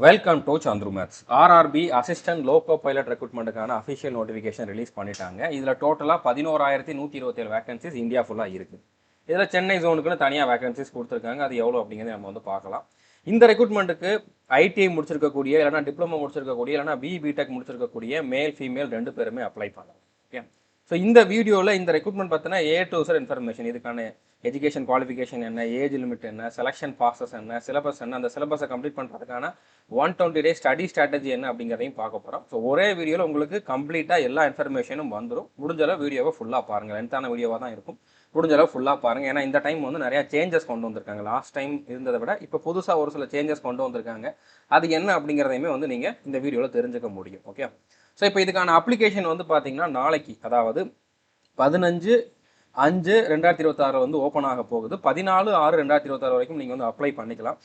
Welcome to Chandru maths. RRB assistant loco pilot ரெக்ரூட்மெண்ட்டுக்கான official notification release பண்ணிட்டாங்க. இதில் டோட்டலாக 11,127 வேகன்சிஸ் இந்தியா ஃபுல்லாக இருக்குது. இதில் சென்னை ஜோனுக்குன்னு தனியாக வேகன்சிஸ் கொடுத்துருக்காங்க. அது எவ்வளோ அப்படிங்கிறத நம்ம வந்து பார்க்கலாம். இந்த ரெக்ரூட்மெண்ட்டுக்கு ஐடிஐ முடிச்சிருக்கக்கூடிய, இல்லைனா டிப்ளமோ முடிச்சிருக்கக்கூடிய, இல்லைனா பிடெக் முடிச்சிருக்கக்கூடிய மேல் ஃபீமேல் 2 பேருமே அப்ளை பண்ணலாம். ஓகே, ஸோ இந்த வீடியோவில் இந்த ரெக்ரூட்மெண்ட் பார்த்தீங்கன்னா A to Z இன்ஃபர்மேஷன், இதுக்கான எஜுகேஷன் குவாலிஃபிகேஷன் என்ன, ஏஜ் லிமிட் என்ன, செலெக்ஷன் ப்ராசஸ் என்ன, சிலபஸ் என்ன, அந்த சிலபஸை கம்ப்ளீட் பண்ணுறதுக்கான 120 டேஸ் ஸ்டடி ஸ்ட்ராட்டஜி என்ன அப்படிங்கிறதையும் பார்க்க போகிறோம். ஸோ ஒரே வீடியோவில் உங்களுக்கு கம்ப்ளீட்டாக எல்லா இன்ஃபர்மேஷனும் வந்துடும். முடிஞ்சளவு வீடியோவை ஃபுல்லாக பாருங்கள். லென்த்தான வீடியோவாக தான் இருக்கும். முடிஞ்சளவு ஃபுல்லாக பாருங்கள். ஏன்னா இந்த டைம் வந்து நிறையா சேஞ்சஸ் கொண்டு வந்திருக்காங்க. லாஸ்ட் டைம் இருந்ததை விட இப்போ புதுசாக ஒரு சில சேஞ்சஸ் கொண்டு வந்திருக்காங்க. அது என்ன அப்படிங்கிறதையுமே வந்து நீங்கள் இந்த வீடியோவில் தெரிஞ்சுக்க முடியும். ஓகே, ஸோ இப்போ இதுக்கான அப்ளிகேஷன் வந்து பார்த்தீங்கன்னா நாளைக்கு, அதாவது 15/5/2026 வந்து ஓப்பன் ஆக போகுது. 14/6/2026 வரைக்கும் நீங்கள் வந்து அப்ளை பண்ணிக்கலாம்.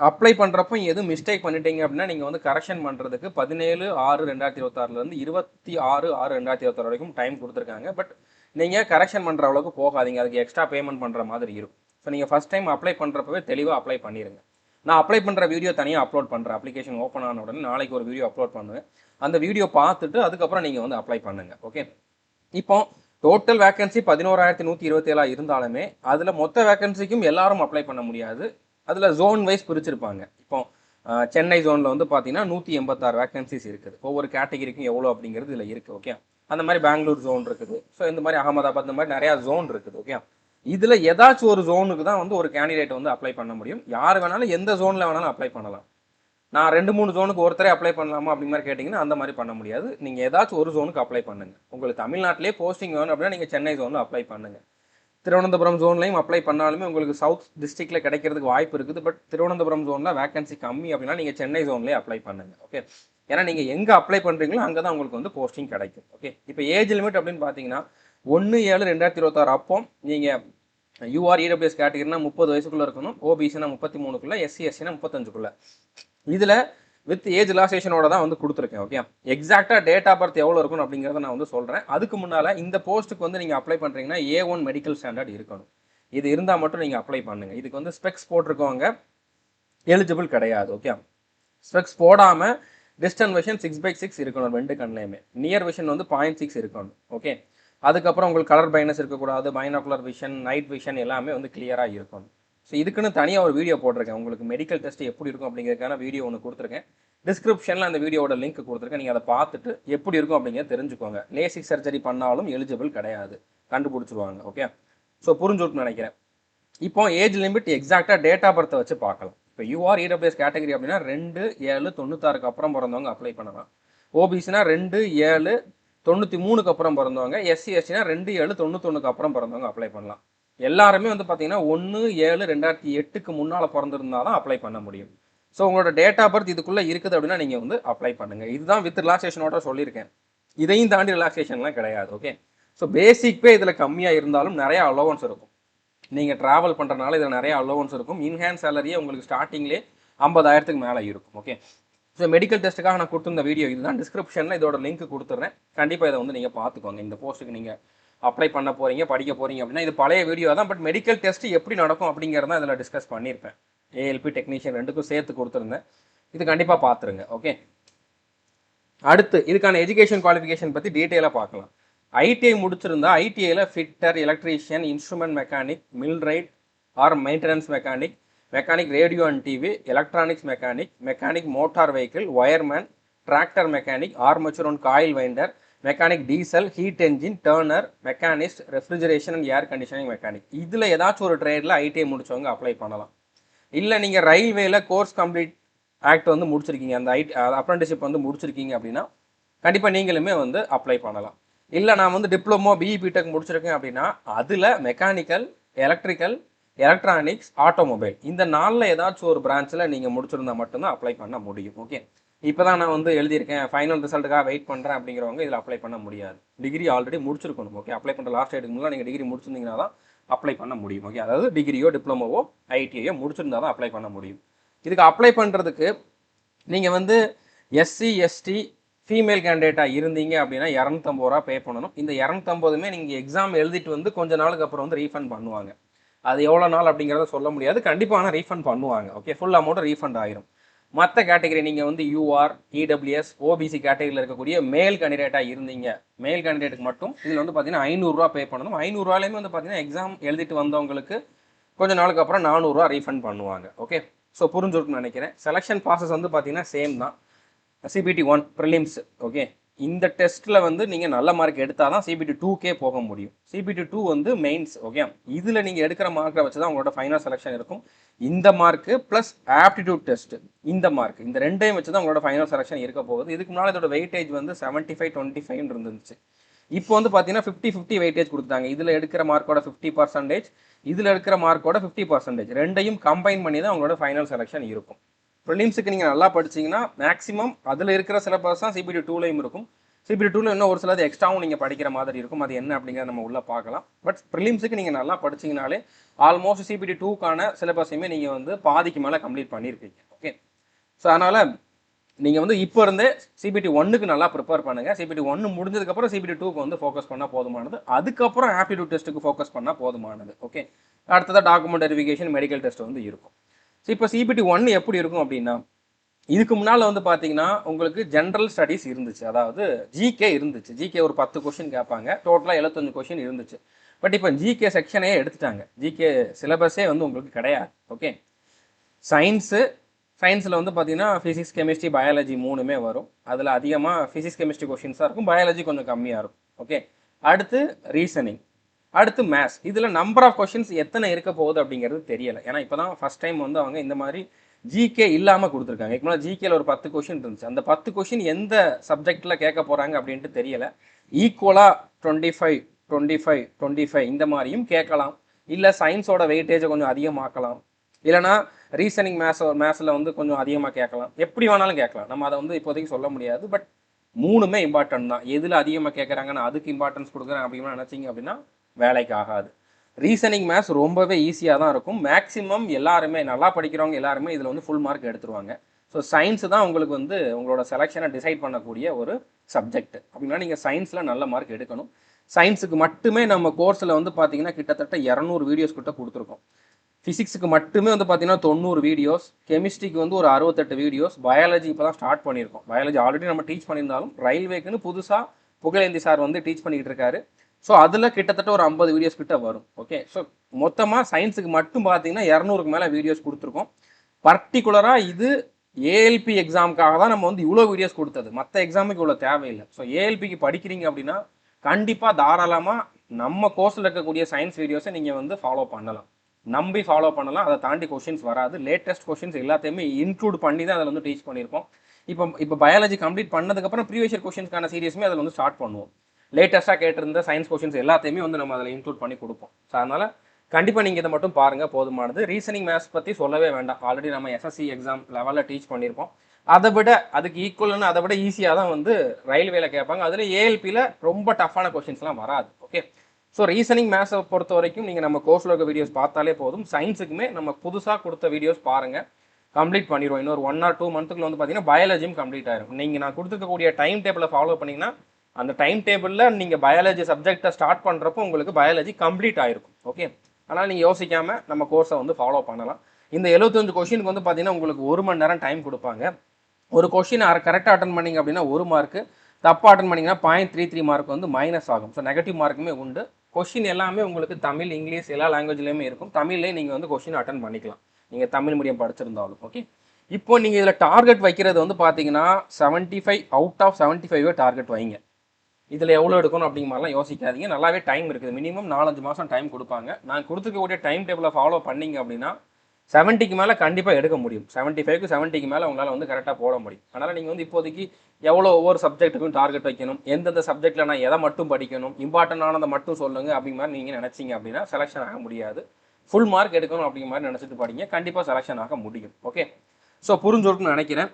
அப்ளை பண்ணுறப்போ எதுவும் மிஸ்டேக் பண்ணிட்டீங்க அப்படின்னா நீங்கள் வந்து கரெக்ஷன் பண்ணுறதுக்கு 17/6/2026 26/6/2026 வரைக்கும் டைம் கொடுத்துருக்காங்க. பட் நீங்கள் கரெக்ஷன் பண்ணுற அளவுக்கு போகாதீங்க. அதுக்கு எக்ஸ்ட்ரா பேமெண்ட் பண்ணுற மாதிரி இருக்கும். ஸோ நீங்கள் ஃபஸ்ட் டைம் அப்ளை பண்ணுறப்பவே தெளிவாக அப்ளை பண்ணிடுங்க. நான் அப்ளை பண்ணுற வீடியோ தனியாக அப்லோட் பண்ணுறேன். அப்ளிகேஷன் ஓப்பன் ஆன உடனே நாளைக்கு ஒரு வீடியோ அப்லோட் பண்ணுவேன். அந்த வீடியோ பார்த்துட்டு அதுக்கப்புறம் நீங்கள் வந்து அப்ளை பண்ணுங்கள். ஓகே, இப்போ டோட்டல் வேகன்சி 11,127 இருந்தாலுமே அதில் மொத்த வேகன்சிக்கும் எல்லாரும் அப்ளை பண்ண முடியாது. அதில் ஜோன் வைஸ் பிரிச்சிருப்பாங்க. இப்போ சென்னை ஜோனில் வந்து பார்த்தீங்கன்னா 186 வேகன்சிஸ் இருக்குது. ஒவ்வொரு கேட்டகிரிக்கும் எவ்வளோ அப்படிங்கிறது இதில் இருக்குது. ஓகே, அந்த மாதிரி பெங்களூர் ஜோன் இருக்குது. ஸோ இந்த மாதிரி அகமதாபாத், இந்த மாதிரி நிறையா ஜோன் இருக்குது. ஓகே, இதில் ஏதாச்சும் ஒரு ஜோனுக்கு தான் வந்து ஒரு கேண்டிடேட் வந்து அப்ளை பண்ண முடியும். யார் வேணாலும் எந்த ஜோனில் வேணாலும் அப்ளை பண்ணலாம். நான் 2-3 ஜோனுக்கு ஒருத்தரே அப்ளை பண்ணலாமா அப்படி மாதிரி கேட்டிங்கன்னா அந்த மாதிரி பண்ண முடியாது. நீங்கள் ஏதாச்சும் ஒரு ஜோனுக்கு அப்ளை பண்ணுங்கள். உங்களுக்கு தமிழ்நாட்டிலே போஸ்டிங் வேணும் அப்படின்னா நீங்கள் சென்னை ஜோனில் அப்ளை பண்ணுங்கள். திருவனந்தபுரம் ஜோன்லையும் அப்ளை பண்ணாலுமே உங்களுக்கு சவுத் டிஸ்ட்ரிக்டில் கிடைக்கிறதுக்கு வாய்ப்பு இருக்குது. பட் திருவனந்தபுரம் ஜோனில் வேகன்சி கம்மி அப்படின்னா நீங்கள் சென்னை ஜோன்லேயே அப்ளை பண்ணுங்கள். ஓகே, ஏன்னா நீங்கள் எங்கே அப்ளை பண்ணுறீங்களோ அங்கே தான் உங்களுக்கு வந்து போஸ்டிங் கிடைக்கும். ஓகே, இப்போ ஏஜ் லிமிட் அப்படின்னு பார்த்தீங்கன்னா 1/7/2026 அப்போ நீங்கள் UR/EWS கேட்டகரினா 30 வயசுக்குள்ளே இருக்கணும். OBCனா 33க்குள்ளே, SC/SCனா 35க்குள்ளே. இதில் வித் ஏஜ் ரிலாக்ஸேஷனோட தான் வந்து கொடுத்துருக்கேன். ஓகே, எக்ஸாக்டாக டேட் ஆஃப் பர்த் எவ்வளோ இருக்கணும் அப்படிங்கிறத நான் வந்து சொல்கிறேன். அதுக்கு முன்னால் இந்த போஸ்ட்டுக்கு வந்து நீங்கள் அப்ளை பண்ணுறீங்கன்னா A1 மெடிக்கல் ஸ்டாண்டர்ட் இருக்கணும். இது இருந்தால் மட்டும் நீங்கள் அப்ளை பண்ணுங்கள். இதுக்கு வந்து ஸ்பெக்ஸ் போட்டிருக்கவங்க எலிஜிபிள் கிடையாது. ஓகே, ஸ்பெக்ஸ் போடாமல் டிஸ்டன்ஸ் விஷன் 6/6 இருக்கணும். 2 கண்ணிலையுமே நியர் விஷன் வந்து 0.6 இருக்கணும். ஓகே, அதுக்கப்புறம் உங்களுக்கு கலர் பைனஸ் இருக்கக்கூடாது. பைனாகுலர் விஷன், நைட் விஷன் எல்லாமே வந்து கிளியராக இருக்கணும். ஸோ இதுக்குன்னு தனியாக ஒரு வீடியோ போட்டிருக்கேன். உங்களுக்கு மெடிக்கல் டெஸ்ட் எப்படி இருக்கும் அப்படிங்கிறதுக்கான வீடியோ ஒன்று கொடுத்துருக்கேன். டிஸ்கிரிப்ஷனில் அந்த வீடியோட லிங்க் கொடுத்துருக்கேன். நீங்கள் அதை பார்த்துட்டு எப்படி இருக்கும் அப்படிங்கிறத தெரிஞ்சுக்கோங்க. லேசிக் சர்ஜரி பண்ணாலும் எலிஜிபிள் கிடையாது, கண்டுபிடிச்சிருவாங்க. ஓகே, ஸோ புரிஞ்சுட்டு நினைக்கிறேன். இப்போ ஏஜ் லிமிட் எக்ஸாக்டாக டேட் ஆஃப் பர்த்தை வச்சு பார்க்கலாம். இப்போ UR/EWS கேட்டகரி அப்படின்னா 2/7/96 அப்புறம் பிறந்தவங்க அப்ளை பண்ணலாம். OBCனா 2/7/93 அப்புறம் பிறந்தவங்க, SC/SCனா 2/7/91 அப்புறம் பிறந்தவங்க அப்ளை பண்ணலாம். எல்லாருமே வந்து பார்த்தீங்கன்னா 1/7/2008 முன்னால் பிறந்திருந்தால் தான் அப்ளை பண்ண முடியும். ஸோ உங்களோட டேட் ஆஃப் பர்த் இதுக்குள்ளே இருக்குது அப்படின்னா நீங்கள் வந்து அப்ளை பண்ணுங்கள். இதுதான் வித் ரிலாக்ஸேஷனோட சொல்லியிருக்கேன். இதையும் தாண்டி ரிலாக்ஸேஷன்லாம் கிடையாது. ஓகே, ஸோ பேசிக் பே இதில் கம்மியாக இருந்தாலும் நிறையா அலோவன்ஸ் இருக்கும். நீங்கள் ட்ராவல் பண்ணுறதுனால இதில் நிறைய அலோவன்ஸ் இருக்கும். இன்ஹேண்ட் சேலரியே உங்களுக்கு ஸ்டார்டிங்லேயே 50,000க்கு மேலே இருக்கும். ஓகே, ஸோ மெடிக்கல் டெஸ்ட்டுக்காக நான் கொடுத்துருந்த வீடியோ இதுதான். டிஸ்கிரிப்ஷனில் இதோட லிங்க் கொடுத்துட்றேன். கண்டிப்பாக இதை வந்து நீங்கள் பார்த்துக்கோங்க. இந்த போஸ்ட்டுக்கு நீங்கள் அப்ளை பண்ண போகிறீங்க, படிக்க போகிறீங்க அப்படின்னா இது பழைய வீடியோ தான். பட் மெடிக்கல் டெஸ்ட் எப்படி நடக்கும் அப்படிங்கிறத இதில் டிஸ்கஸ் பண்ணியிருப்பேன். ALP டெக்னீஷியன் 2க்கும் சேர்த்து கொடுத்துருந்தேன். இது கண்டிப்பாக பார்த்துருங்க. ஓகே, அடுத்து இதுக்கான எஜுகேஷன் குவாலிஃபிகேஷன் பற்றி டீட்டெயிலாக பார்க்கலாம். ITI முடிச்சிருந்தா ITIயில் fitter, electrician, instrument mechanic, millwright or maintenance mechanic, mechanic radio and TV, electronics mechanic, mechanic motor vehicle, wireman, tractor mechanic, armature and coil winder, mechanic diesel, heat engine, turner, machinist, refrigeration and air conditioning mechanic. இதில் ஏதாச்சும் ஒரு ட்ரேடில் ITI முடிச்சவங்க apply பண்ணலாம். இல்லை நீங்கள் ரயில்வேல course complete act வந்து முடிச்சிருக்கீங்க, அந்த அப்ரெண்டிஷிப் வந்து முடிச்சிருக்கீங்க அப்படின்னா கண்டிப்பாக நீங்களுமே வந்து அப்ளை பண்ணலாம். இல்லை நான் வந்து டிப்ளமோ BE/BTech முடிச்சிருக்கேன் அப்படின்னா அதில் மெக்கானிக்கல், எலக்ட்ரிக்கல், எலக்ட்ரானிக்ஸ், ஆட்டோமொபைல் இந்த 4ல் ஏதாச்சும் ஒரு பிரான்ச்சில் நீங்கள் முடிச்சிருந்தா மட்டும்தான் அப்ளை பண்ண முடியும். ஓகே, இப்போ தான் நான் வந்து எழுதியிருக்கேன், ஃபைனல் ரிசல்ட்டுக்காக வெயிட் பண்ணுறேன் அப்படிங்கிறவங்க இதில் அப்ளை பண்ண முடியாது. டிகிரி ஆல்ரெடி முடிச்சிருக்கணும். ஓகே, அப்ளை பண்ணுற லாஸ்ட் டேட்டுக்கு முன்னாடி நீங்கள் டிகிரி முடிச்சிருந்தீங்கன்னா தான் அப்ளை பண்ண முடியும். ஓகே, அதாவது டிகிரியோ டிப்ளமோவோ ITIயோ முடிச்சிருந்தா தான் அப்ளை பண்ண முடியும். இதுக்கு அப்ளை பண்ணுறதுக்கு நீங்கள் வந்து SC ST ஃபீமேல் கேண்டிடேட்டாக இருந்தீங்க அப்படின்னா 250 ரூபா பே பண்ணணும். இந்த 250மே நீங்கள் எக்ஸாம் எழுதிட்டு வந்து கொஞ்ச நாளுக்கு அப்புறம் வந்து ரீஃபண்ட் பண்ணுவாங்க. அது எவ்வளோ நாள் அப்படிங்கிறத சொல்ல முடியாது. கண்டிப்பாக ஆனால் ரீஃபண்ட் பண்ணுவாங்க. ஓகே, ஃபுல் அமௌண்ட் ரீஃபண்ட் ஆயிரும். மற்ற கேட்டகரி நீங்கள் வந்து யூஆர், இடபிள்யூஎஸ், ஓபிசி கேட்டகரியில் இருக்கக்கூடிய மேல் கேண்டிடேட்டாக இருந்தீங்க, மேல் கேண்டிடேட்டுக்கு மட்டும் இதில் வந்து பார்த்தீங்கன்னா 500 பே பண்ணணும். 500 வந்து பார்த்தீங்கன்னா எக்ஸாம் எழுதிட்டு வந்தவங்களுக்கு கொஞ்சம் நாளுக்கு அப்புறம் 400 ரீஃபண்ட் பண்ணுவாங்க. ஓகே, ஸோ புரிஞ்சுருக்குன்னு நினைக்கிறேன். செலெக்ஷன் ப்ராசஸ் வந்து பார்த்தீங்கன்னா சேம் தான். CBT 1 prelims. ஓகே, இந்த டெஸ்ட்டில் வந்து நீங்கள் நல்ல மார்க் எடுத்தால் தான் சிபிடி 2கே போக முடியும். சிபிடி 2 வந்து மெயின்ஸ். ஓகே, இதில் நீங்கள் எடுக்கிற மார்க்கை வச்சு தான் உங்களோட ஃபைனல் செலெக்ஷன் இருக்கும். இந்த மார்க்கு ப்ளஸ் ஆப்டிடியூட் டெஸ்ட், இந்த மார்க், இந்த ரெண்டையும் வச்சு தான் உங்களோட ஃபைனல் செலெக்ஷன் இருக்க போகுது. இதுக்கு முன்னால் இதோட வெயிட்டேஜ் வந்து 75-25 இருந்துச்சு. இப்போ வந்து பார்த்தீங்கன்னா 50-50 வெயிட்டேஜ் கொடுத்தாங்க. இதில் எடுக்கிற மார்க்கோட 50%, இதில் எடுக்கிற மார்க்கோட 50%, ரெண்டையும் கம்பைன் பண்ணி தான் உங்களோட ஃபைனல் செலெக்ஷன் இருக்கும். ப்ரிலிம்ஸுக்கு நீங்கள் நல்லா படிச்சிங்கன்னா மேக்ஸிமம் அதில் இருக்கிற சிலபஸ் தான் சிபிடி 2லையும் இருக்கும். சிபிடி 2ல இன்னும் ஒரு சிலது எக்ஸ்ட்ராவும் நீங்கள் படிக்கிற மாதிரி இருக்கும். அது என்ன அப்படிங்கிறத நம்ம உள்ளே பார்க்கலாம். பட் ப்ரிலிம்ஸுக்கு நீங்கள் நல்லா படிச்சிங்கனாலே ஆல்மோஸ்ட் சிபிடி 2க்கான சிலபஸையுமே நீங்கள் வந்து பாதிக்கு மேலே கம்ப்ளீட் பண்ணியிருப்பீங்க. ஓகே, ஸோ அதனால் நீங்கள் வந்து இப்போ இருந்தே சிபிடி 1க்கு நல்லா ப்ரிப்பேர் பண்ணுங்கள். சிபிடி 1 முடிஞ்சதுக்கப்புறம் சிபிடி 2க்கு வந்து ஃபோக்கஸ் பண்ணால் போதுமானது. அதுக்கப்புறம் ஆப்டிடியூட் டெஸ்ட்டுக்கு ஃபோக்கஸ் பண்ணால் போதுமானது. ஓகே, அடுத்ததாக டாக்குமெண்ட் வெரிஃபிகேஷன், மெடிக்கல் டெஸ்ட் வந்து இருக்கும். ஸோ இப்போ சிபிடி 1 எப்படி இருக்கும் அப்படின்னா, இதுக்கு முன்னால் வந்து பார்த்தீங்கன்னா உங்களுக்கு ஜென்ரல் ஸ்டடீஸ் இருந்துச்சு, அதாவது ஜிகே இருந்துச்சு. ஜிகே ஒரு 10 கொஷின் கேட்பாங்க, டோட்டலாக 75 கொஷின் இருந்துச்சு. பட் இப்போ ஜிகே செக்ஷனே எடுத்துட்டாங்க. ஜிகே சிலபஸே வந்து உங்களுக்கு கிடையாது. ஓகே, சயின்ஸில் வந்து பார்த்தீங்கன்னா ஃபிசிக்ஸ், கெமிஸ்ட்ரி, பயாலஜி 3மே வரும். அதில் அதிகமாக ஃபிசிக்ஸ், கெமிஸ்ட்ரி கொஷின்ஸாக இருக்கும், பயாலஜி கொஞ்சம் கம்மியாக இருக்கும். ஓகே, அடுத்து ரீசனிங், அடுத்து மேத்ஸ். இதில் நம்பர் ஆஃப் கொஷின்ஸ் எத்தனை இருக்க போகுது அப்படிங்கிறது தெரியலை. ஏன்னா இப்போ தான் ஃபஸ்ட் டைம் வந்து அவங்க இந்த மாதிரி ஜிகே இல்லாமல் கொடுத்துருக்காங்க. இப்போ ஜிகேல ஒரு 10 கொஷின் இருந்துச்சு. அந்த 10 கொஷின் எந்த சப்ஜெக்டில் கேட்க போகிறாங்க அப்படின்ட்டு தெரியலை. ஈக்குவலாக 25 இந்த மாதிரியும் கேட்கலாம். இல்லை சயின்ஸோட வெயிட்டேஜை கொஞ்சம் அதிகமாக்கலாம், இல்லைனா ரீசனிங் மேத்ஸில் வந்து கொஞ்சம் அதிகமாக கேட்கலாம். எப்படி வேணாலும் கேட்கலாம், நம்ம அதை வந்து இப்போதைக்கு சொல்ல முடியாது. பட் 3மே இம்பார்ட்டன்ட் தான். எதில் அதிகமாக கேட்குறாங்க, நான் அதுக்கு இம்பார்ட்டன்ஸ் கொடுக்குறேன் அப்படின்னு நினச்சிங்க அப்படின்னா வேலைக்கு ஆகாது. ரீசனிங் மேத்ஸ் ரொம்பவே ஈஸியாக தான் இருக்கும். மேக்ஸிமம் எல்லாருமே நல்லா படிக்கிறவங்க எல்லாருமே இதில் வந்து ஃபுல் மார்க் எடுத்துருவாங்க. ஸோ சயின்ஸு தான் உங்களுக்கு வந்து உங்களோட செலெக்ஷனை டிசைட் பண்ணக்கூடிய ஒரு சப்ஜெக்ட். அப்படின்னா நீங்கள் சயின்ஸில் நல்ல மார்க் எடுக்கணும். சயின்ஸுக்கு மட்டுமே நம்ம கோர்ஸில் வந்து பார்த்தீங்கன்னா கிட்டத்தட்ட 200 வீடியோஸ் கிட்ட கொடுத்துருக்கோம். ஃபிசிக்ஸுக்கு மட்டுமே வந்து பார்த்தீங்கன்னா 90 வீடியோஸ், கெமிஸ்ட்ரிக்கு வந்து ஒரு 68 வீடியோஸ், பயாலஜி இப்போ தான் ஸ்டார்ட் பண்ணியிருக்கோம். பயாலஜி ஆல்ரெடி நம்ம டீச் பண்ணியிருந்தாலும் ரயில்வேக்குன்னு புதுசாக புகழேந்தி சார் வந்து டீச் பண்ணிக்கிட்டு இருக்காரு. ஸோ அதில் கிட்டத்தட்ட ஒரு 50 வீடியோஸ் கிட்ட வரும். ஓகே, ஸோ மொத்தமாக சயின்ஸுக்கு மட்டும் பார்த்தீங்கன்னா 200க்கு மேலே வீடியோஸ் கொடுத்துருக்கோம். பர்டிகுலராக இது ஏஎல்பி எக்ஸாமுக்காக தான் நம்ம வந்து இவ்வளோ வீடியோஸ் கொடுத்தது, மற்ற எக்ஸாமுக்கு இவ்வளோ தேவையில்லை. ஸோ ஏஎல்பிக்கு படிக்கிறீங்க அப்படின்னா கண்டிப்பாக தாராளமாக நம்ம கோர்ஸில் இருக்கக்கூடிய சயின்ஸ் வீடியோஸை நீங்கள் வந்து ஃபாலோ பண்ணலாம், நம்பி ஃபாலோ பண்ணலாம். அதை தாண்டி கொஷின்ஸ் வராது. லேட்டஸ்ட் கொஷின்ஸ் எல்லாத்தையுமே இன்க்ளூட் பண்ணி தான் அதில் வந்து டீச் பண்ணியிருக்கோம். இப்போ பயாலஜி கம்ப்ளீட் பண்ணதுக்கப்புறம் ப்ரீவியஸ் இயர் கொஷின்ஸ்க்கான சீரியஸுமே அதில் வந்து ஸ்டார்ட் பண்ணுவோம். லேட்டஸ்ட்டாக கேட்டிருந்த சயின்ஸ் கொஷின்ஸ் எல்லாத்தையுமே வந்து நம்ம அதில் இன்க்ளூட் பண்ணி கொடுப்போம். ஸோ அதனால் கண்டிப்பாக நீங்கள் இதை மட்டும் பாருங்கள், போதுமானது. ரீசனிங் மேத்ஸ் பற்றி சொல்லவே வேண்டாம், ஆல்ரெடி நம்ம எஸ்எஸ்சி எக்ஸாம் லெவலில் டீச் பண்ணியிருப்போம். அதை விட அதுக்கு ஈக்குவல்னு அதை விட ஈஸியாக தான் வந்து ரயில்வேல கேட்பாங்க. அதில் ஏஎல்பியில் ரொம்ப டஃப்பான கொஷின்ஸ்லாம் வராது. ஓகே, ஸோ ரீசனிங் மேத்ஸை பொறுத்த வரைக்கும் நீங்கள் நம்ம கோர்ஸில் இருக்க வீடியோஸ் பார்த்தாலே போதும். சயின்ஸுக்குமே நம்ம புதுசாக கொடுத்த வீடியோஸ் பாருங்கள், கம்ப்ளீட் பண்ணிடுவோம். இன்னொரு 1 or 2 மந்த்துக்குள்ள வந்து பார்த்தீங்கன்னா பயாலஜியும் கம்ப்ளீட் ஆயிரும். நீங்கள் நான் கொடுத்துருக்கக்கூடிய டைம் டேபிளை ஃபாலோ பண்ணிங்கன்னா அந்த டைம் டேபிளில் நீங்கள் பயாலஜி சப்ஜெக்டை ஸ்டார்ட் பண்ணுறப்போ உங்களுக்கு பயாலஜி கம்ப்ளீட் ஆயிருக்கும். ஓகே, அதனால் நீங்கள் யோசிக்காமல் நம்ம கோர்ஸை வந்து ஃபாலோ பண்ணலாம். இந்த 75 கொஷினுக்கு வந்து பார்த்தீங்கன்னா உங்களுக்கு 1 மணி நேரம் டைம் கொடுப்பாங்க. ஒரு கொஷின் கரெக்டாக அட்டன் பண்ணிங்க அப்படின்னா 1 மார்க்கு, தப்பாக அட்டன் பண்ணிங்கன்னா 0.33 மார்க் வந்து மைனஸ் ஆகும். ஸோ நெகட்டிவ் மார்க்குமே உண்டு. கொஷின் எல்லாமே உங்களுக்கு தமிழ், இங்கிலீஷ் எல்லா லாங்குவேஜ்லேயுமே இருக்கும். தமிழ்லேயே நீங்கள் வந்து கொஷின் அட்டன் பண்ணிக்கலாம், நீங்கள் தமிழ் மீடியம் படிச்சிருந்தாலும். ஓகே, இப்போ நீங்கள் இதில் டார்கெட் வைக்கிறது வந்து பார்த்தீங்கன்னா 75 அவுட் ஆஃப் 75 டார்கெட் வைங்க. இதில் எவ்வளோ எடுக்கணும் அப்படிங்கிற மாதிரிலாம் யோசிக்காதீங்க. நல்லாவே டைம் இருக்குது. மினிமம் 4-5 மாதம் டைம் கொடுப்பாங்க. நான் கொடுத்துக்கக்கூடிய டைம் டேபிளை ஃபாலோ பண்ணிங்க அப்படின்னா 70க்கு மேலே கண்டிப்பாக எடுக்க முடியும். 75க்கு 70க்கு மேலே உங்களால் வந்து கரெக்டாக போட முடியும். அதனால் நீங்கள் வந்து இப்போதைக்கு எவ்வளோ ஒவ்வொரு சப்ஜெக்ட்டுக்கும் டார்கெட் வைக்கணும், எந்தெந்த சப்ஜெக்ட்டில் நான் எதை மட்டும் படிக்கணும், இம்பார்ட்டண்டானதை மட்டும் சொல்லுங்கள் அப்படிங்கிற மாதிரி நீங்கள் நினச்சிங்க அப்படின்னா செலெக்ஷன் ஆக முடியாது. ஃபுல் மார்க் எடுக்கணும் அப்படிங்கிற மாதிரி நினச்சிட்டு படிங்க, கண்டிப்பாக செலெக்ஷன் ஆக முடியும். ஓகே, ஸோ புரிஞ்சுருக்குன்னு நினைக்கிறேன்.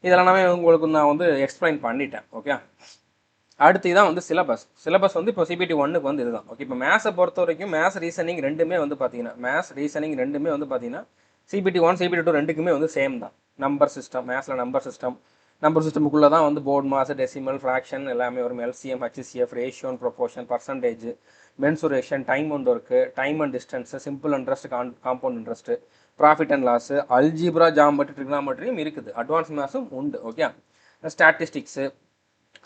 இதெல்லாமே உங்களுக்கு நான் வந்து எக்ஸ்பிளைன் பண்ணிட்டேன். ஓகே, அடுத்து தான் வந்து சிலபஸ் வந்து இப்போ சிபிடி 1க்கு வந்து இதுதான். ஓகே, இப்போ மேத்ஸை பொறுத்த வரைக்கும் மேத்ஸ் ரீசனிங் ரெண்டுமே வந்து பார்த்தீங்கன்னா சிபிடி 1 சிபிடி 2 ரெண்டுக்குமே வந்து சேம் தான். நம்பர் சிஸ்டம், மேத்ஸில் நம்பர் சிஸ்டமுக்குள்ளே தான் வந்து போர்ட் மாஸ், டெசிமல், ஃப்ராக்ஷன் எல்லாமே வரும். LCM, HCF, ratio and proportion, percentage, mensuration, time and work, time and distance, simple interest, compound interest, profit and loss, algebra, geometry, ட்ரிக்னாமெட்ரியும் இருக்குது. அட்வான்ஸ் மேத்ஸும் உண்டு. ஓகே, ஸ்டாட்டிஸ்டிக்ஸு,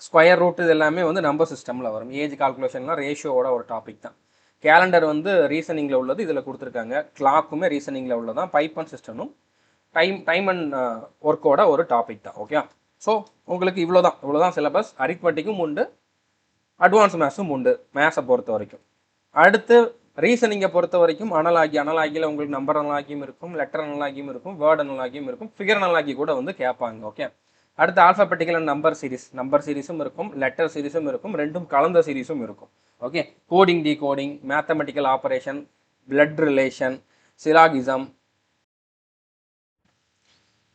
ஸ்கொயர் ரூட் இது எல்லாமே வந்து number சிஸ்டமில் வரும். ஏஜ் கால்குலேஷன்லாம் ரேஷியோவோட ஒரு டாபிக் தான். கேலண்டர் வந்து ரீசனிங்கில் உள்ளது, இதில் கொடுத்துருக்காங்க. கிளாக்குமே ரீசனிங்கில் உள்ளதான். பைப்பன் சிஸ்டமும் டைம் அண்ட் ஒர்க்கோட ஒரு டாபிக் தான். ஓகே, ஸோ உங்களுக்கு இவ்வளோதான் சிலபஸ். அரித்மெட்டிக்கும் உண்டு, அட்வான்ஸ் மேத்ஸும் உண்டு மேத்ஸை பொறுத்த வரைக்கும். அடுத்து ரீசனிங்கை பொறுத்த வரைக்கும் அனலாகியில் உங்களுக்கு நம்பர் அனலாகியும் இருக்கும், லெட்டர் அனலாகியும் இருக்கும், வேர்ட் அனலாகியும் இருக்கும், ஃபிகர் அனலாகி கூட வந்து கேட்பாங்க. ஓகே, அடுத்து ஆல்ஃபபெட்டிக்கல் அண்ட் நம்பர் சீரிஸும் இருக்கும், லெட்டர் சீரிஸும் இருக்கும், ரெண்டும் கலந்த சீரிஸும் இருக்கும். Okay, coding, decoding, mathematical operation, blood relation, syllogism.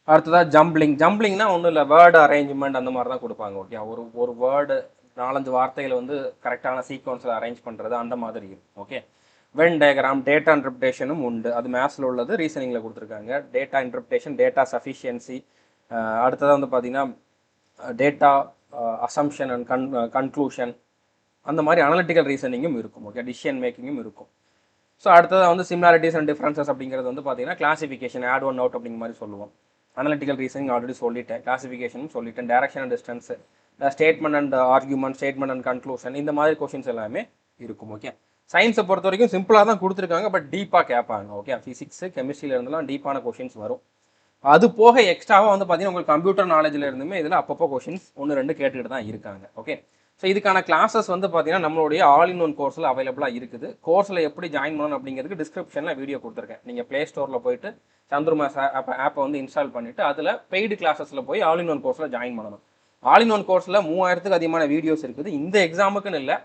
அடுத்ததாக ஜம்பிளிங்னா ஒன்றும் இல்லை, வேர்டு அரேஞ்ச்மெண்ட் அந்த மாதிரி தான் கொடுப்பாங்க. ஓகே, ஒரு வேர்டு 4-5 வார்த்தைகளை வந்து கரெக்டான சீக்வன்ஸில் அரேஞ்ச் பண்ணுறது அந்த மாதிரி இருக்கும். ஓகே, வென் டயக்ராம், டேட்டா இன்டர்பிரேஷனும் உண்டு. அது மேத்ஸில் உள்ளது, ரீசனிங்கில் கொடுத்துருக்காங்க. டேட்டா இன்டர்பிரேஷன், டேட்டா சஃபிஷியன்சி, அடுத்ததாக வந்து பார்த்தீங்கன்னா டேட்டா அசம்ஷன் அண்ட் கன்க்ளூஷன், அந்த மாதிரி அனலிட்டிக்கல் ரீசனிங்கும் இருக்கும். ஓகே, டிசிஷன் மேக்கிங்கும் இருக்கும். ஸோ அடுத்ததாக வந்து சிமிலாரிட்டிஸ் அண்ட் டிஃப்ரென்சஸ் அப்படிங்கிறது வந்து பார்த்தீங்கன்னா கிளாசிஃபிகேஷன், ஆட் ஒன் அவுட் அப்படிங்கிற மாதிரி சொல்லுவோம். அனலிட்டிக்கல் ரீசனிங் ஆல்ரெடி சொல்லிட்டேன், கிளாசிஃபிகேஷனும் சொல்லிட்டேன், direction and distance, statement and argument, statement and conclusion, இந்த மாதிரி கொஷின்ஸ் எல்லாமே இருக்கும். ஓகே, சயின்ஸை பொறுத்த வரைக்கும் சிம்பிளாக தான் கொடுத்துருக்காங்க, பட் டீப்பாக கேட்பாங்க. ஓகே, ஃபிசிக்ஸ், கெமிஸ்ட்ரியில் இருந்தெல்லாம் டீப்பான கொஷின்ஸ் வரும். அது போக எக்ஸ்ட்ராவாக வந்து பார்த்தீங்கன்னா உங்களுக்கு கம்ப்யூட்டர் நாலேஜில் இருந்துமே இதில் அப்பப்போ கொஷின்ஸ் 1-2 கேட்டுக்கிட்டு தான் இருக்காங்க. ஓகே, ஸோ இதுக்கான கிளாஸஸ் வந்து பார்த்தீங்கன்னா நம்மளுடைய ஆல் இன் ஒன் கோர்ஸில் அவைலபிளாக இருக்குது. கோர்ஸில் எப்படி ஜாயின் பண்ணணும் அப்படிங்கிறதுக்கு டிஸ்கிரிப்ஷனில் வீடியோ கொடுத்துருக்கேன். நீங்கள் ப்ளே ஸ்டோரில் போயிட்டு சந்துருமாஸ் ஆப்பை வந்து இன்ஸ்டால் பண்ணிவிட்டு அதில் பெய்டு கிளாஸஸில் போய் ஆல் இன் ஒன் கோர்ஸில் ஜாயின் பண்ணணும். ஆல் இன் ஒன் கோர்ஸில் 3000க்கு அதிகமான வீடியோஸ் இருக்குது. இந்த எக்ஸாமுக்குன்னு இல்லை,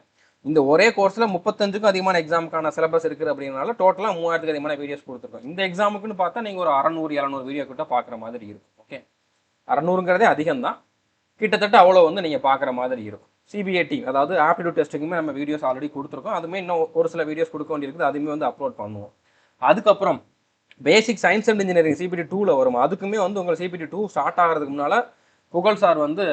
இந்த ஒரே கோர்ஸில் 35க்கும் அதிகமான எக்ஸாமுக்கான சிலபஸ் இருக்குது. அப்படிங்கிறனால டோட்டலாக 3000க்கு அதிகமான வீடியோஸ் கொடுத்துருக்கோம். இந்த எக்ஸாமுக்குன்னு பார்த்தா நீங்கள் ஒரு 600-700 வீடியோ கிட்ட பார்க்குற மாதிரி இருக்கும். ஓகே, 600ங்கிறதே அதிகம் தான், கிட்டத்தட்ட அவ்வளோ வந்து நீங்கள் பார்க்குற மாதிரி இருக்கும். சிபிஏடி அதாவது ஆப்டிடியூட் டெஸ்ட்டுக்குமே நம்ம வீடியோஸ் ஆல்ரெடி கொடுத்துருக்கோம். அதுவுமே இன்னும் ஒரு சில வீடியோஸ் கொடுக்க வேண்டியிருக்குது, அதுவுமே வந்து அப்லோட் பண்ணுவோம். அதுக்கப்புறம் basic science and engineering CBT 2ல் வரும். அதுக்குமே வந்து உங்கள் சிபிடி 2 ஸ்டார்ட் ஆகிறதுக்கு முன்னால் புகழ் சார் வந்து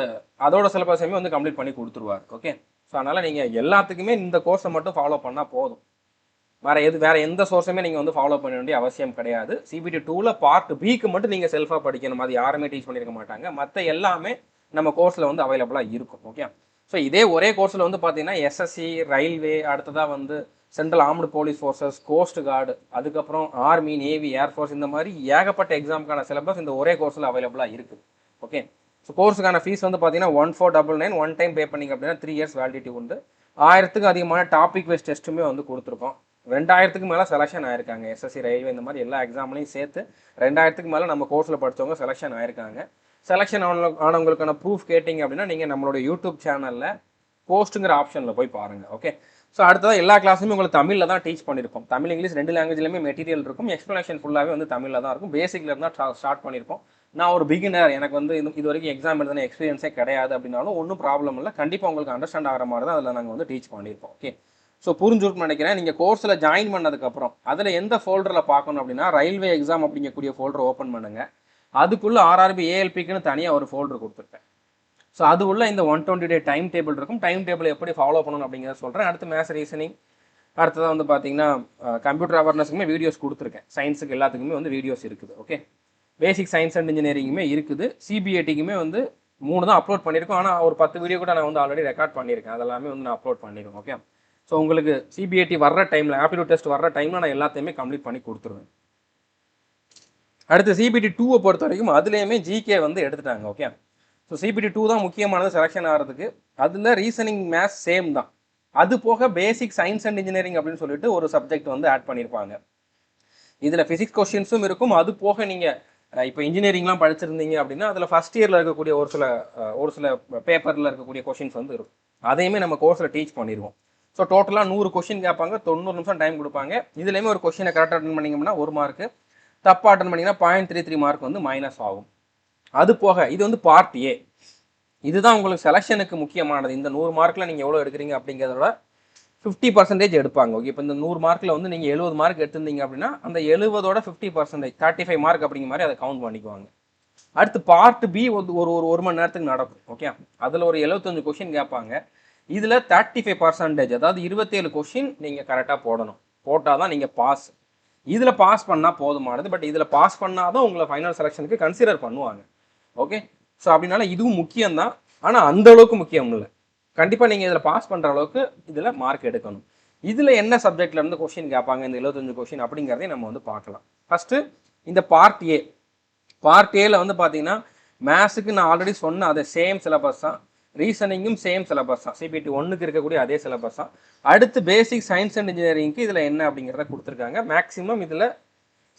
அதோட சிலபஸையுமே வந்து கம்ப்ளீட் பண்ணி கொடுத்துருவார். ஓகே, ஸோ அதனால் நீங்கள் எல்லாத்துக்குமே இந்த கோர்ஸை மட்டும் ஃபாலோ பண்ணால் போதும். வேறு எந்த சோர்ஸுமே நீங்கள் வந்து ஃபாலோ பண்ண வேண்டிய அவசியம் கிடையாது. சிபிடி 2ல் பார்ட் பிக்கு மட்டும் நீங்கள் செல்ஃபாக படிக்கணும், அது யாருமே டீச் பண்ணியிருக்க மாட்டாங்க. மற்ற எல்லாமே நம்ம கோர்ஸில் வந்து அவைலபிளாக இருக்கும். ஓகே, ஸோ இதே ஒரே கோர்ஸில் வந்து பார்த்தீங்கன்னா எஸ்எஸ்சி, ரயில்வே, அடுத்ததாக வந்து central armed police forces, cost card, அதுக்கப்புறம் ஆர்மி, நேவி, ஏர்ஃபோர்ஸ், இந்த மாதிரி ஏகப்பட்ட எக்ஸாமுக்கான சிலபஸ் இந்த ஒரே கோர்ஸில் அவைலபிளாக இருக்குது. ஓகே, ஸோ கோர்ஸுக்கான ஃபீஸ் வந்து பார்த்தீங்கன்னா 1499 ஒன் டைம் பே பண்ணிங்க அப்படின்னா 3 இயர்ஸ் வேலிடிட்டி உண்டு. 1000க்கு அதிகமான டாபிக் வைஸ் டெஸ்ட்டுமே வந்து கொடுத்துருக்கோம். 2000க்கு மேலே செலெக்ஷன் ஆயிருக்காங்க. எஸ்எஸ்சி, ரயில்வே இந்த மாதிரி எல்லா எக்ஸாம்லையும் சேர்த்து 2000க்கு மேலே நம்ம கோர்ஸில் படித்தவங்க செலெக்ஷன் ஆயிருக்காங்க. செலெக்ஷன் ஆனவங்களுக்கான ப்ரூஃப் கேட்டிங்க அப்படின்னா நீங்கள் நம்மளோட யூடியூப் சேனலில் போஸ்ட்டுங்கிற ஆப்ஷனில் போய் பாருங்கள். ஓகே, ஸோ அடுத்ததாக எல்லா கிளாஸுமே உங்களுக்கு தமிழில் தான் டீச் பண்ணியிருப்போம். தமிழ், இங்கிலீஷ் 2 லாங்குவேஜ்லையுமே மெட்டீரியல் இருக்கும். எக்ஸ்ப்ளனேஷன் ஃபுல்லாகவே வந்து தமிழில் தான் இருக்கும். பேசிக்கில் இருந்தால் ஸ்டார்ட் பண்ணியிருப்போம். நான் ஒரு பிகினர், எனக்கு வந்து இது வரைக்கும் எக்ஸாம் எழுதின எக்ஸ்பீரியன்ஸே கிடையாது அப்படின்னாலும் ஒன்றும் ப்ராப்ளம் இல்லை. கண்டிப்பாக உங்களுக்கு அண்டர்ஸ்டாண்ட் ஆகிற மாதிரி தான் அதில் நாங்கள் வந்து டீச் பண்ணியிருப்போம். ஓகே, ஸோ புரிஞ்சுருக்குன்னு நினைக்கிறேன். நீங்கள் கோர்ஸில் ஜாயின் பண்ணதுக்கப்புறம் அதில் எந்த ஃபோல்டரில் பார்க்கணும் அப்படின்னா ரயில்வே எக்ஸாம் அப்படிங்கக்கூடிய ஃபோல்டர் ஓப்பன் பண்ணுங்கள். அதுக்குள்ளே ஆர்ஆர்பி ஏஎல்பிக்குன்னு தனியாக ஒரு ஃபோல்டர் கொடுத்துருப்பேன். ஸோ அது உள்ள இந்த 120 டே டைம் டேபிள் இருக்கும். டைம் டேபிள் எப்படி ஃபாலோ பண்ணணும் அப்படிங்கிறத சொல்கிறேன். அடுத்து மேத்ஸ், ரீசனிங், அடுத்ததாக வந்து பார்த்தீங்கன்னா கம்ப்யூட்டர் அவேர்னஸுக்குமே வீடியோஸ் கொடுத்துருக்கேன். சயின்ஸுக்கு எல்லாத்துக்குமே வந்து வீடியோஸ் இருக்குது. ஓகே, பேசிக் சயின்ஸ் அண்ட் இன்ஜினியரிங்குமே இருக்குது. சிபிஐடிக்குமே வந்து 3 தான் அப்லோட் பண்ணியிருக்கோம். ஆனால் ஒரு 10 வீடியோ கூட நான் வந்து ஆல்ரெடி ரெக்கார்ட் பண்ணியிருக்கேன். அதெல்லாமே வந்து நான் அப்லோட் பண்ணிடுவேன். ஓகே, ஸோ உங்களுக்கு சிபிஐடி வர்ற டைமில், ஆப்டிடியூட் டெஸ்ட் வர்ற டைமில் நான் எல்லாத்தையுமே கம்ப்ளீட் பண்ணி கொடுத்துருவேன். அடுத்து சிபிடி 2வை பொறுத்த வரைக்கும் அதுலேயுமே ஜிகே வந்து எடுத்துட்டாங்க. ஓகே, ஸோ சிபிடி 2 தான் முக்கியமானது செலெக்ஷன் ஆகிறதுக்கு. அதில் ரீசனிங், மேத்ஸ் சேம் தான். அது போக பேசிக் சயின்ஸ் அண்ட் இன்ஜினியரிங் அப்படின்னு சொல்லிட்டு ஒரு சப்ஜெக்ட் வந்து ஆட் பண்ணியிருப்பாங்க. இதில் ஃபிசிக்ஸ் கொஸ்டின்ஸும் இருக்கும். அது போக நீங்கள் இப்போ இன்ஜினியரிங்லாம் படிச்சிருந்தீங்க அப்படின்னா அதில் ஃபஸ்ட் இயரில் இருக்கக்கூடிய ஒரு சில பேப்பரில் இருக்கக்கூடிய கொஷின்ஸ் வந்து இருக்கும். அதையுமே நம்ம கோர்ஸில் டீச் பண்ணிடுவோம். ஸோ டோட்டலாக 100 கொஷின் கேட்பாங்க, 90 நிமிஷம் டைம் கொடுப்பாங்க. இதுலேயுமே ஒரு கொஷினை கரெக்டாக அட்டன் பண்ணிங்கன்னா 1 மார்க்கு, தப்பாக அட்டன் பண்ணிங்கன்னா 0.33 மார்க் வந்து மைனஸ் ஆகும். அது போக இது வந்து பார்ட் ஏ. இதுதான் உங்களுக்கு செலெக்ஷனுக்கு முக்கியமானது. இந்த 100 மார்க்கில் நீங்கள் எவ்வளோ எடுக்கிறீங்க அப்படிங்கிறதோட 50% எடுப்பாங்க. ஓகே, இப்போ இந்த 100 மார்க்கில் வந்து நீங்கள் 70 மார்க் எடுத்திருந்தீங்க அப்படின்னா அந்த 70ஓட 50% 35 மார்க் அப்படிங்கிற மாதிரி அதை கவுண்ட் பண்ணிக்குவாங்க. அடுத்து பார்ட் பி ஒரு மணி நேரத்துக்கு நடக்கும். ஓகே, அதில் ஒரு 75 கொஷின் கேட்பாங்க. இதில் 35%, அதாவது 27 கொஷின் நீங்கள் கரெக்டாக போடணும். போட்டால் தான் நீங்கள் பாஸ். இதில் பாஸ் பண்ணால் போதுமானது. பட் இதில் பாஸ் பண்ணாதான் உங்களை ஃபைனல் செலெக்ஷனுக்கு கன்சிடர் பண்ணுவாங்க. ஓகே, ஸோ அப்படின்னால இதுவும் முக்கியம்தான், ஆனால் அந்த அளவுக்கு முக்கியம் இல்லை. கண்டிப்பாக நீங்கள் இதில் பாஸ் பண்ணுற அளவுக்கு இதில் மார்க் எடுக்கணும். இதில் என்ன சப்ஜெக்ட்ல இருந்து கொஸ்டின் கேட்பாங்க இந்த 75 கொஸ்டின் அப்படிங்கிறதையும் நம்ம வந்து பார்க்கலாம். ஃபர்ஸ்ட் இந்த பார்ட் ஏல வந்து பார்த்தீங்கன்னா மேத்ஸுக்கு நான் ஆல்ரெடி சொன்ன அதே சேம் சிலபஸ் தான், ரீசனிங்கும் சேம் சிலபஸ் தான், சிபிடி 1க்கு இருக்கக்கூடிய அதே சிலபஸ் தான். அடுத்து பேசிக் சயின்ஸ் அண்ட் இன்ஜினியரிங்க்கு இதில் என்ன அப்படிங்கிறத கொடுத்துருக்காங்க. மேக்ஸிமம் இதில்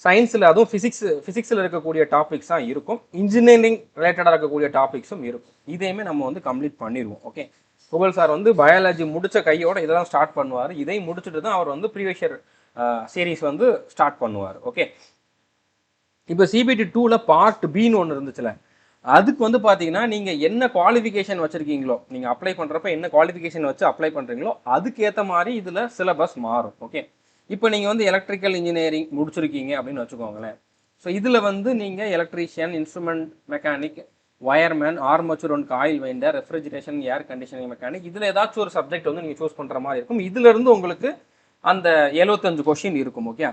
சயின்ஸில் அதுவும் ஃபிசிக்ஸில் இருக்கக்கூடிய டாபிக்ஸ் தான் இருக்கும், இன்ஜினியரிங் ரிலேட்டடாக இருக்கக்கூடிய டாபிக்ஸும் இருக்கும். இதையுமே நம்ம வந்து கம்ப்ளீட் பண்ணிடுவோம். ஓகே, புகழ் சார் வந்து பயாலஜி முடிச்ச கையோட இதெல்லாம் ஸ்டார்ட் பண்ணுவார். இதை முடிச்சுட்டு தான் அவர் வந்து ப்ரீவியஸ் இயர் சீரீஸ் வந்து ஸ்டார்ட் பண்ணுவார். ஓகே, இப்போ சிபிடி 2ல பார்ட் பின்னு ஒன்று இருந்துச்சுல, அதுக்கு வந்து பார்த்தீங்கன்னா நீங்கள் என்ன குவாலிஃபிகேஷன் வச்சுருக்கீங்களோ, நீங்கள் அப்ளை பண்ணுறப்ப என்ன குவாலிஃபிகேஷன் வச்சு அப்ளை பண்ணுறீங்களோ அதுக்கேற்ற மாதிரி இதில் சிலபஸ் மாறும். ஓகே, இப்போ நீங்கள் வந்து எலக்ட்ரிக்கல் இன்ஜினியரிங் முடிச்சிருக்கீங்க அப்படின்னு வச்சுக்கோங்களேன். ஸோ இதில் வந்து நீங்கள் electrician, instrument mechanic, wireman, armature and coil winder, refrigeration, air conditioning mechanic, இதில் ஏதாச்சும் ஒரு சப்ஜெக்ட் வந்து நீங்கள் சூஸ் பண்ணுற மாதிரி இருக்கும். இதிலிருந்து உங்களுக்கு அந்த 75 கொஸ்டின் இருக்கும். ஓகே,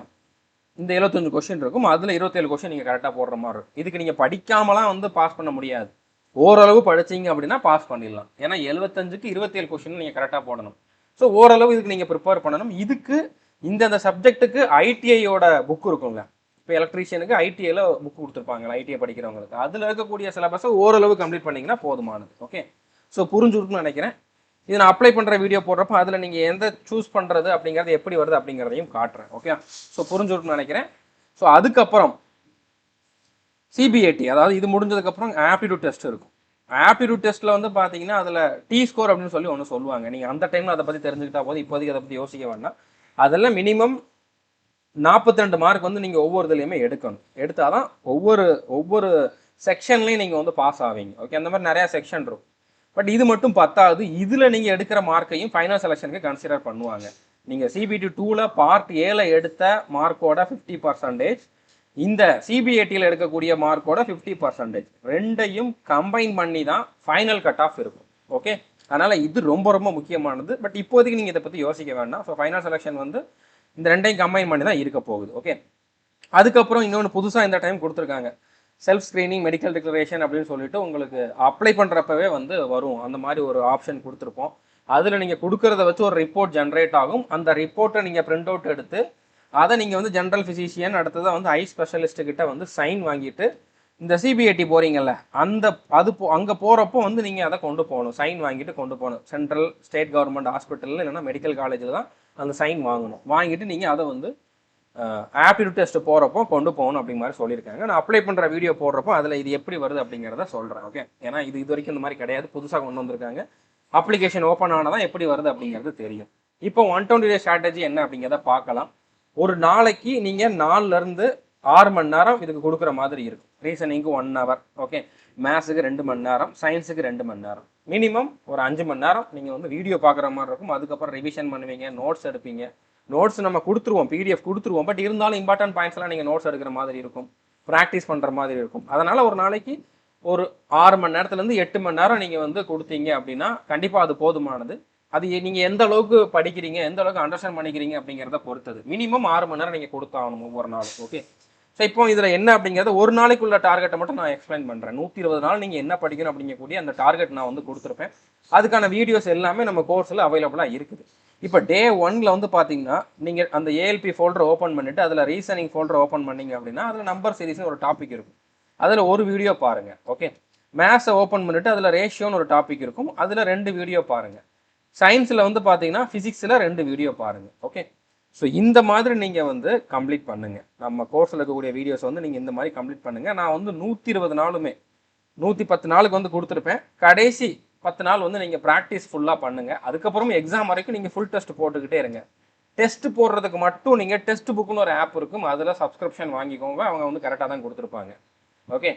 இந்த 75 கொஸ்டின் இருக்கும், அதில் 27 கொஸ்டின் நீங்கள் கரெக்டாக போடுற மாதிரி இருக்கும். இதுக்கு நீங்கள் படிக்காமலாம் வந்து பாஸ் பண்ண முடியாது, ஓரளவு படிச்சிங்க அப்படின்னா பாஸ் பண்ணிடலாம். ஏன்னா 75க்கு 27 கொஸ்டின் நீங்கள் கரெக்டாக போடணும். ஸோ ஓரளவு இதுக்கு நீங்கள் ப்ரிப்பேர் பண்ணணும். இதுக்கு இந்த சப்ஜெக்ட்டுக்கு ஐடிஐயோட புக் இருக்கும்ல, இப்போ எலக்ட்ரீஷியனுக்கு ஐடிஐல புக் கொடுத்துருப்பாங்க, ஐடிஐ படிக்கிறவங்களுக்கு அதில் இருக்கக்கூடிய சிலபஸை ஓரளவு கம்ப்ளீட் பண்ணிங்கன்னா போதுமானது. ஓகே, ஸோ புரிஞ்சுருக்குன்னு நினைக்கிறேன். இது நான் அப்ளை பண்ணுற வீடியோ போடுறப்ப அதில் நீங்கள் எந்த சூஸ் பண்ணுறது அப்படிங்கிறது எப்படி வருது அப்படிங்கிறதையும் காட்டுறேன். ஓகே, ஸோ புரிஞ்சுருக்குன்னு நினைக்கிறேன். ஸோ அதுக்கப்புறம் சிபிஐடி, அதாவது இது முடிஞ்சதுக்கப்புறம் ஆப்டிடியூட் டெஸ்ட் இருக்கும். ஆப்டிடியூட் டெஸ்ட்டில் வந்து பார்த்தீங்கன்னா அதில் டி ஸ்கோர் அப்படின்னு சொல்லி ஒன்று சொல்லுவாங்க. நீங்கள் அந்த டைமில் அதை பற்றி தெரிஞ்சுக்கிட்டா போது, இப்போதைக்கு அதை பற்றி யோசிக்க வேண்டாம். அதெல்லாம் மினிமம் 42 மார்க் வந்து நீங்கள் ஒவ்வொரு இதுலையுமே எடுத்தால் தான் ஒவ்வொரு செக்ஷன்லையும் நீங்கள் வந்து பாஸ் ஆவீங்க. ஓகே, அந்த மாதிரி நிறையா செக்ஷன் இருக்கும். பட் இது மட்டும் பத்தாது, இதில் நீங்கள் எடுக்கிற மார்க்கையும் ஃபைனல் செலெக்ஷனுக்கு கன்சிடர் பண்ணுவாங்க. நீங்கள் சிபிடி 2ல பார்ட் ஏல எடுத்த மார்க்கோட 50%, இந்த சிபிஐடியில் எடுக்கக்கூடிய மார்க்கோட 50%, ரெண்டையும் கம்பைன் பண்ணி தான் ஃபைனல் கட் ஆஃப் இருக்கும். ஓகே, அதனால் இது ரொம்ப ரொம்ப முக்கியமானது. பட் இப்போதைக்கு நீங்கள் இதை பற்றி யோசிக்க வேண்டாம். ஸோ ஃபைனல் செலெக்ஷன் வந்து இந்த ரெண்டையும் கம்பைன் பண்ணி தான் இருக்க போகுது. ஓகே, அதுக்கப்புறம் இன்னொன்று புதுசாக இந்த டைம் கொடுத்துருக்காங்க, செல்ஃப் ஸ்க்ரீனிங் மெடிக்கல் டிக்ளரேஷன் அப்படின்னு சொல்லிட்டு உங்களுக்கு அப்ளை பண்ணுறப்பவே வந்து வரும். அந்த மாதிரி ஒரு ஆப்ஷன் கொடுத்துருப்போம். அதில் நீங்கள் கொடுக்கறத வச்சு ஒரு ரிப்போர்ட் ஜென்ரேட் ஆகும். அந்த ரிப்போர்ட்டை நீங்கள் பிரிண்ட் அவுட் எடுத்து அதை நீங்கள் வந்து ஜென்ரல் ஃபிசிஷியன், அடுத்ததாக வந்து ஐ ஸ்பெஷலிஸ்ட்டுக்கிட்ட வந்து சைன் வாங்கிட்டு இந்த சிபிஐடி போகிறீங்கல்ல அங்கே போகிறப்போ வந்து நீங்கள் அதை கொண்டு போகணும், சைன் வாங்கிட்டு கொண்டு போகணும். சென்ட்ரல் ஸ்டேட் கவர்மெண்ட் ஹாஸ்பிட்டலில் இல்லைன்னா மெடிக்கல் காலேஜில் தான் அந்த சைன் வாங்கணும். வாங்கிட்டு நீங்கள் அதை வந்து ஆப்டிடியூட் டெஸ்ட் போகிறப்போ கொண்டு போகணும் அப்படிங்கிற மாதிரி சொல்லியிருக்காங்க. நான் அப்ளை பண்ணுற வீடியோ போடுறப்போ அதில் இது எப்படி வருது அப்படிங்கிறத சொல்கிறேன். ஓகே, ஏன்னா இது வரைக்கும் இந்த மாதிரி கிடையாது, புதுசாக கொண்டு வந்திருக்காங்க. அப்ளிகேஷன் ஓப்பன் ஆனால் எப்படி வருது அப்படிங்கிறது தெரியும். இப்போ 120 டே ஸ்ட்ராட்டஜி என்ன அப்படிங்கிறத பார்க்கலாம். ஒரு நாளைக்கு நீங்கள் 4லேருந்து 6 மணி நேரம் இதுக்கு கொடுக்குற மாதிரி இருக்கும். ரீசனிங்க்கு 1 ஹவர், ஓகே, மேத்ஸுக்கு 2 மணி நேரம், சயின்ஸுக்கு 2 மணி நேரம், மினிமம் ஒரு 5 மணி நேரம் நீங்கள் வந்து வீடியோ பார்க்குற மாதிரி இருக்கும். அதுக்கப்புறம் ரிவிஷன் பண்ணுவீங்க, நோட்ஸ் எடுப்பீங்க. நோட்ஸ் நம்ம கொடுத்துருவோம், பிடிஎஃப் கொடுத்துருவோம். பட் இருந்தாலும் இம்பார்ட்டன்ட் பாயிண்ட்ஸ்லாம் நீங்கள் நோட்ஸ் எடுக்கிற மாதிரி இருக்கும், ப்ராக்டிஸ் பண்ணுற மாதிரி இருக்கும். அதனால் ஒரு நாளைக்கு ஒரு 6 மணி நேரத்துலேருந்து 8 மணி நேரம் நீங்கள் வந்து கொடுத்தீங்க அப்படின்னா கண்டிப்பாக அது போதுமானது. அது நீங்கள் எந்த அளவுக்கு படிக்கிறீங்க, எந்த அளவுக்கு அண்டர்ஸ்டாண்ட் பண்ணிக்கிறீங்க அப்படிங்கிறத பொறுத்தது. மினிமம் 6 மணி நேரம் நீங்கள் கொடுத்தாகணும் ஒவ்வொரு நாளும். ஓகே, ஸோ இப்போ இதில் என்ன அப்படிங்கிறத ஒரு நாளைக்குள்ள டார்கெட்டை மட்டும் நான் எக்ஸ்பிளைன் பண்ணுறேன். 120 நாள் நீங்கள் என்ன படிக்கணும் அப்படிங்கக்கூடிய அந்த டார்கெட் நான் வந்து கொடுத்துருப்பேன். அதுக்கான வீடியோஸ் எல்லாமே நம்ம கோர்ஸில் அவைலபிளாக இருக்குது. இப்போ டே 1ல் வந்து பார்த்தீங்கன்னா நீங்கள் அந்த ஏஎல்பி ஃபோல்டர் ஓப்பன் பண்ணிவிட்டு அதில் ரீசனிங் ஃபோல்டர் ஓப்பன் பண்ணிங்க அப்படின்னா அதில் நம்பர் சீரிஸ்னு ஒரு டாபிக் இருக்கும், அதில் ஒரு வீடியோ பாருங்கள். ஓகே, மேத்ஸை ஓப்பன் பண்ணிவிட்டு அதில் ரேஷியோன்னு ஒரு டாபிக் இருக்கும், அதில் 2 வீடியோ பாருங்கள். சயின்ஸில் வந்து பார்த்தீங்கன்னா ஃபிசிக்ஸில் 2 வீடியோ பாருங்கள். ஓகே, ஸோ இந்த மாதிரி நீங்கள் வந்து கம்ப்ளீட் பண்ணுங்கள். நம்ம கோர்ஸில் இருக்கக்கூடிய வீடியோஸ் வந்து நீங்கள் இந்த மாதிரி கம்ப்ளீட் பண்ணுங்கள். நான் வந்து 120 நாளுமே 110 நாளுக்கு வந்து கொடுத்துருப்பேன். கடைசி 10 நாள் வந்து நீங்கள் ப்ராக்டிஸ் ஃபுல்லாக பண்ணுங்கள். அதுக்கப்புறம் எக்ஸாம் வரைக்கும் நீங்கள் ஃபுல் டெஸ்ட் போட்டுக்கிட்டே இருங்க. டெஸ்ட் போடுறதுக்கு மட்டும் நீங்கள் டெஸ்ட் புக்குன்னு ஒரு ஆப் இருக்கும், அதில் சப்ஸ்கிரிப்ஷன் வாங்கிக்கோங்க. அவங்க வந்து கரெக்டாக தான் கொடுத்துருப்பாங்க. ஓகே,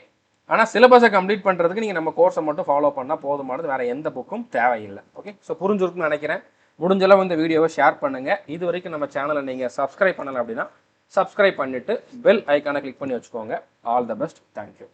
ஆனால் சிலபஸை கம்ப்ளீட் பண்ணுறதுக்கு நீங்கள் நம்ம கோர்ஸை மட்டும் ஃபாலோ பண்ணால் போதுமானது, வேறு எந்த புக்கும் தேவையில்லை. ஓகே, ஸோ புரிஞ்சிருக்குன்னு நினைக்கிறேன். முடிஞ்சளவு இந்த வீடியோவை ஷேர் பண்ணுங்கள். இது வரைக்கும் நம்ம சேனலை நீங்கள் சப்ஸ்கிரைப் பண்ணலை அப்படின்னா சப்ஸ்கிரைப் பண்ணிவிட்டு பெல் ஐக்கானை கிளிக் பண்ணி வச்சுக்கோங்க. All the best, thank you.